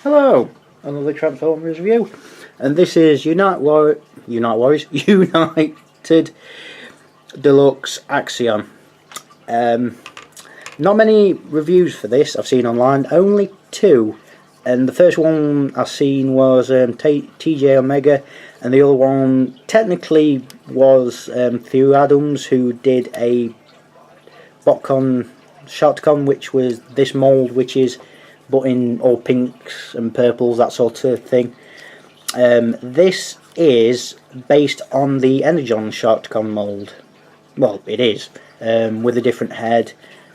Hello, another Transformers review, and this is United Deluxe Axion. Not many reviews for this I've seen online, only two, and the first one I've seen was TJ Omega, and the other one technically was Theo Adams, who did a BotCon SharkCon, which was this mould, which is but in all pinks and purples, that sort of thing. This is based on the Energon SharkCon mould. Well, it is, with a different head,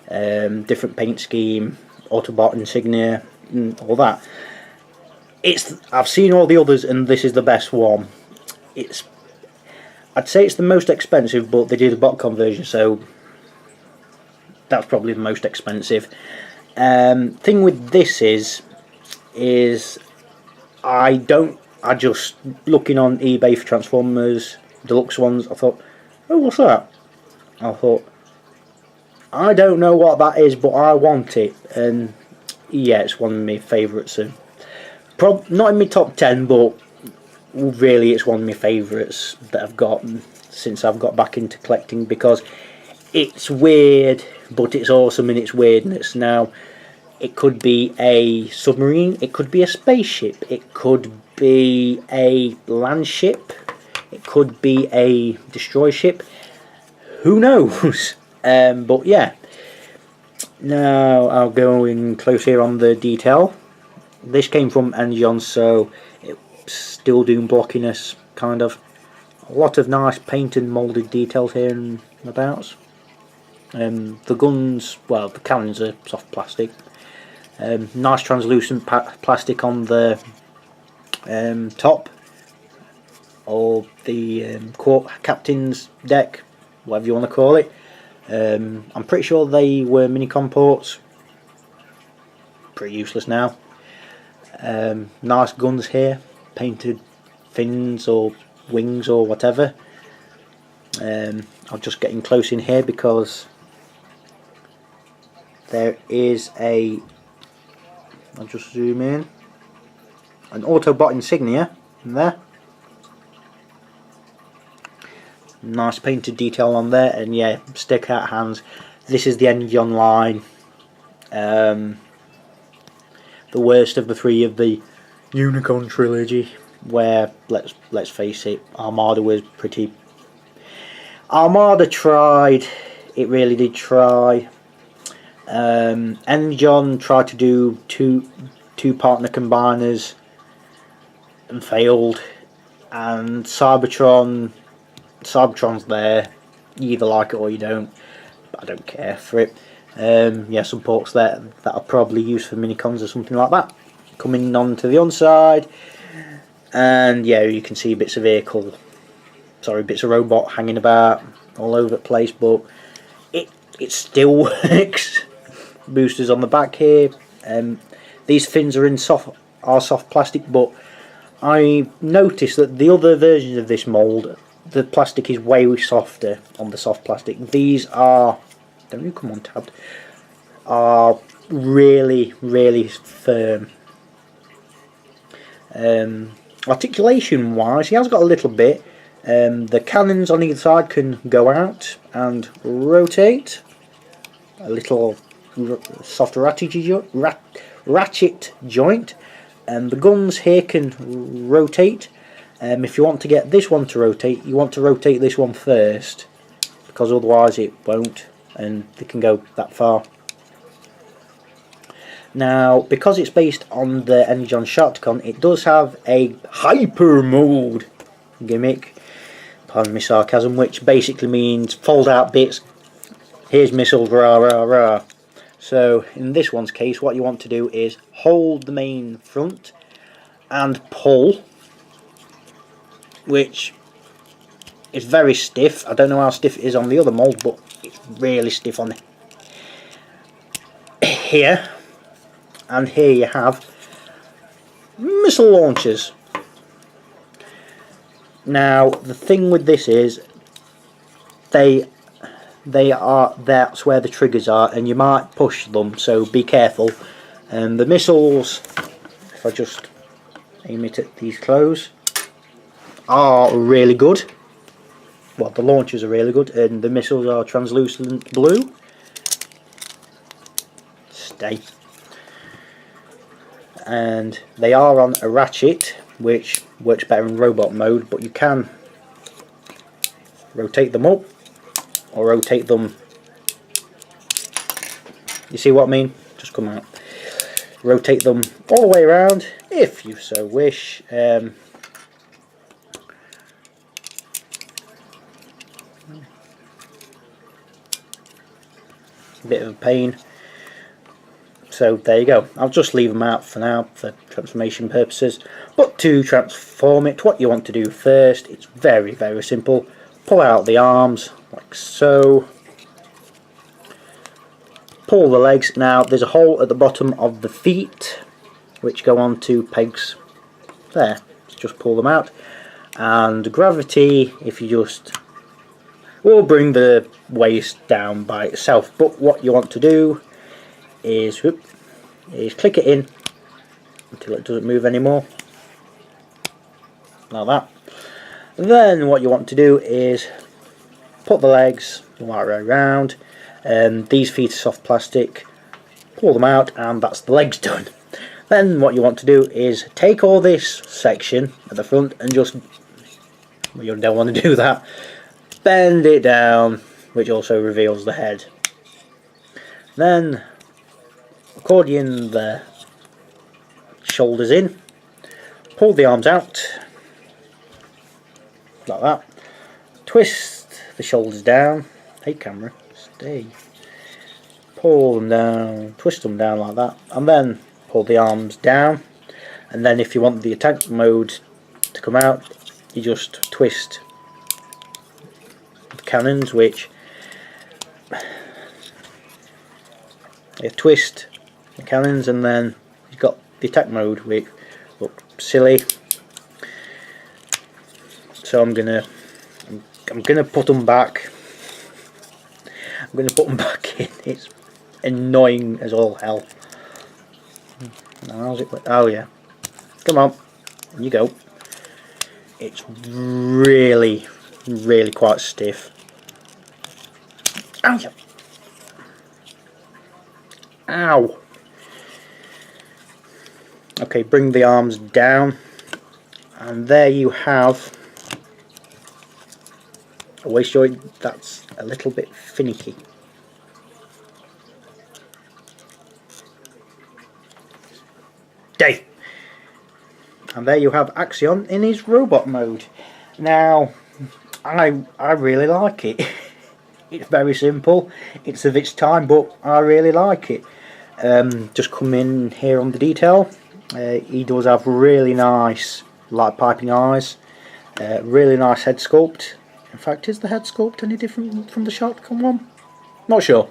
different paint scheme, Autobot insignia, and all that. I've seen all the others, and this is the best one. I'd say it's the most expensive, but they did a BotCon version, so that's probably the most expensive. Thing with this is I just looking on eBay for Transformers deluxe ones, I thought, oh, what's that? I thought, I don't know what that is, but I want it, and yeah, it's one of my favourites. Not in my top 10, but really it's one of my favourites that I've gotten since I've got back into collecting, because it's weird, but it's awesome in its weirdness. Now, it could be a submarine, it could be a spaceship, it could be a land ship, it could be a destroy ship, who knows? But yeah, now I'll go in close here on the detail. This came from Energon, so it's still doing blockiness, kind of. A lot of nice painted moulded details here and abouts. The guns, well, the cannons are soft plastic. Nice translucent plastic on the top or the captain's deck, whatever you want to call it. I'm pretty sure they were Minicom ports. Pretty useless now. Nice guns here, painted fins or wings or whatever. I'll just get in close in here because there is I'll just zoom in, an Autobot insignia in there. Nice painted detail on there, and yeah, stick out hands. This is the Energon line. The worst of the three of the Unicorn trilogy, where let's face it, Armada was pretty. Armada tried, it really did try. Energon tried to do two partner combiners and failed, and Cybertron's there. You either like it or you don't, but I don't care for it. Yeah, some ports there that are probably used for minicons or something like that. Coming on to the underside, and yeah, you can see bits of bits of robot hanging about all over the place, but it still works. Boosters on the back here. These fins are soft plastic, but I noticed that the other versions of this mould, the plastic is way softer on the soft plastic. These are, don't you come on tabbed, are really firm. Articulation wise, he has got a little bit. The cannons on either side can go out and rotate. A little soft ratchet joint, and the guns here can rotate. If you want to get this one to rotate, you want to rotate this one first, because otherwise it won't, and they can go that far. Now, because it's based on the Energon SharkCon, it does have a hyper mode gimmick, pardon me sarcasm, which basically means fold out bits, here's missiles, rah rah rah. So in this one's case, what you want to do is hold the main front and pull, which is very stiff. I don't know how stiff it is on the other mould, but it's really stiff on here. And here you have missile launchers. Now the thing with this is that's where the triggers are, and you might push them, so be careful. The missiles if I just aim it at these clothes, are really good. Well, the launchers are really good, and the missiles are translucent blue. Stay. And they are on a ratchet, which works better in robot mode, but you can rotate them up or rotate them, you see what I mean? Just come out. Rotate them all the way around if you so wish. Bit of a pain, so there you go. I'll just leave them out for now for transformation purposes, but to transform it, what you want to do first, it's very simple. Pull out the arms like so, pull the legs. Now there's a hole at the bottom of the feet which go onto pegs there, just pull them out, and gravity, if you just, will bring the waist down by itself. But what you want to do is click it in until it doesn't move anymore, like that. Then what you want to do is put the legs right around. These feet are soft plastic, pull them out, and that's the legs done. Then what you want to do is take all this section at the front and just, well, you don't want to do that, bend it down, which also reveals the head. Then accordion the shoulders in, pull the arms out like that, twist the shoulders down, hey camera, stay, pull them down, twist them down like that, and then pull the arms down. And then if you want the attack mode to come out, you just twist the cannons, which you twist the cannons, and then you've got the attack mode, which looks silly. So I'm gonna put them back. I'm gonna put them back in. It's annoying as all hell. How's it? Oh yeah, come on, in you go. It's really quite stiff. Ow! Ow! Okay, bring the arms down, and there you have a waist joint that's a little bit finicky. Day. And there you have Axion in his robot mode. Now, I really like it. It's very simple. It's of its time, but I really like it. Just come in here on the detail. He does have really nice light piping eyes. Really nice head sculpt. In fact, is the head sculpt any different from the Shotgun one? Not sure.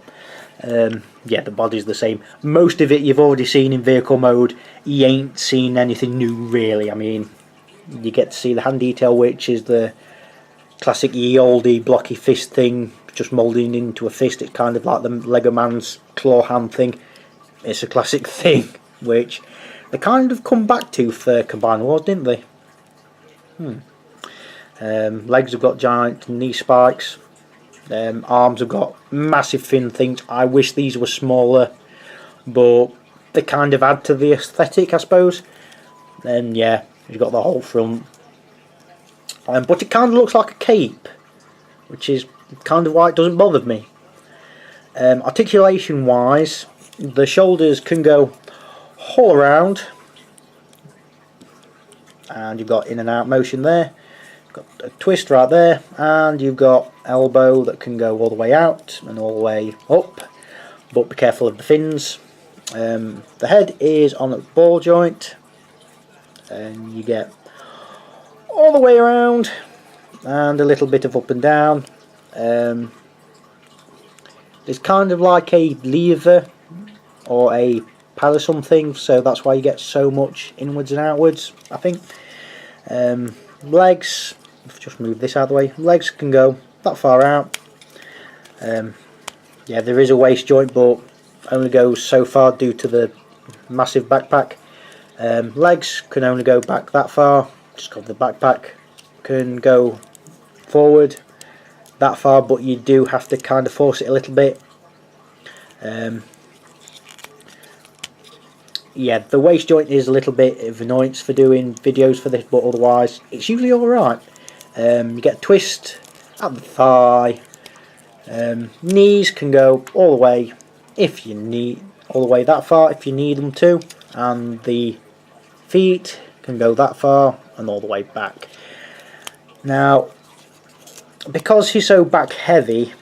Yeah, the body's the same. Most of it you've already seen in vehicle mode. You ain't seen anything new really. I mean, you get to see the hand detail, which is the classic ye olde blocky fist thing, just moulding into a fist. It's kind of like the Lego Man's claw hand thing. It's a classic thing, which they kind of come back to for Combined Wars, didn't they? Legs have got giant knee spikes. Arms have got massive thin things. I wish these were smaller, but they kind of add to the aesthetic, I suppose. Then yeah, you've got the whole front, but it kind of looks like a cape, which is kind of why it doesn't bother me. Articulation wise, the shoulders can go all around, and you've got in and out motion there. Got a twist right there, and you've got elbow that can go all the way out and all the way up, but be careful of the fins. The head is on a ball joint, and you get all the way around and a little bit of up and down. It's kind of like a lever or a pad or something, so that's why you get so much inwards and outwards, I think. Legs, just move this out of the way. Legs can go that far out. Yeah, there is a waist joint, but only goes so far due to the massive backpack. Legs can only go back that far, just because the backpack can go forward that far, but you do have to kind of force it a little bit. Yeah, the waist joint is a little bit of annoyance for doing videos for this, but otherwise it's usually alright. You get a twist at the thigh. Knees can go all the way if you need, all the way that far if you need them to, and the feet can go that far and all the way back. Now, because he's so back heavy,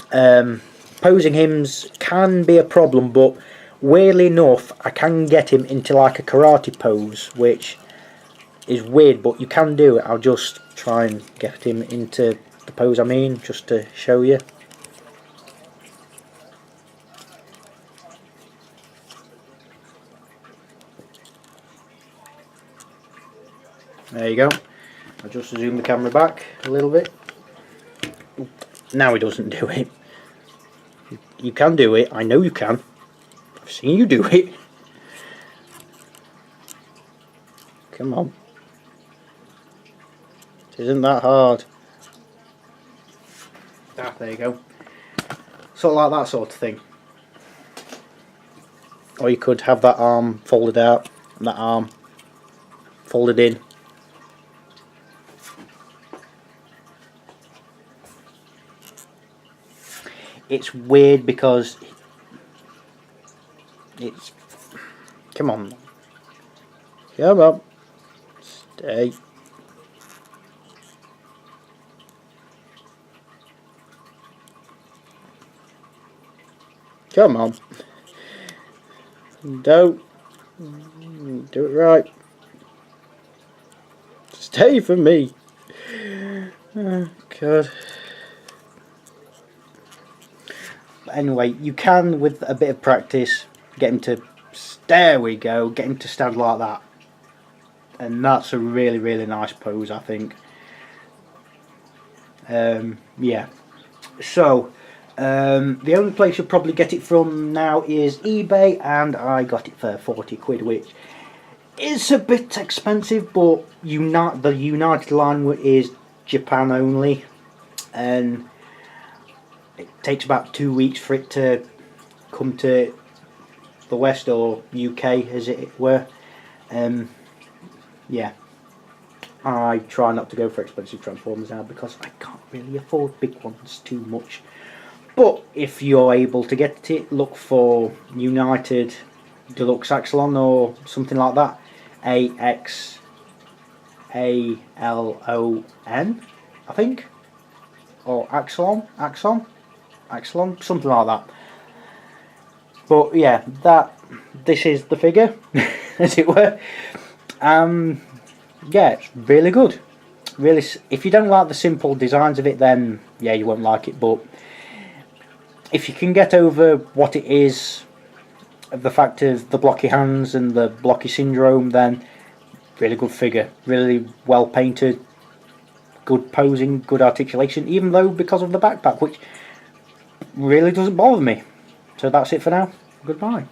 posing him can be a problem, but weirdly enough I can get him into like a karate pose, which is weird, but you can do it. I'll just try and get him into the pose I mean, just to show you. There you go. I'll just zoom the camera back a little bit. Now he doesn't do it. You can do it, I know you can. I've seen you do it. Come on. It isn't that hard. Ah, there you go. Sort of like that sort of thing. Or you could have that arm folded out and that arm folded in. It's weird because it's... Come on. Come on. Stay. Come on. Don't. Do it right. Stay for me. Oh, God. Anyway, you can, with a bit of practice, get him to, there we go, get him to stand like that. And that's a really, really nice pose, I think. Yeah. So, the only place you'll probably get it from now is eBay, and I got it for 40 quid, which is a bit expensive, but the United line is Japan only, and it takes about 2 weeks for it to come to the West, or UK as it were. Yeah, I try not to go for expensive Transformers now because I can't really afford big ones too much. But if you're able to get it, look for United Deluxe Axion or something like that. AXALON, I think, or Axion, something like that. But yeah, this is the figure, as it were. Yeah, it's really good. Really, if you don't like the simple designs of it, then yeah, you won't like it. But if you can get over what it is, the fact of the blocky hands and the blocky syndrome, then really good figure. Really well painted, good posing, good articulation, even though because of the backpack, which really doesn't bother me. So that's it for now. Goodbye.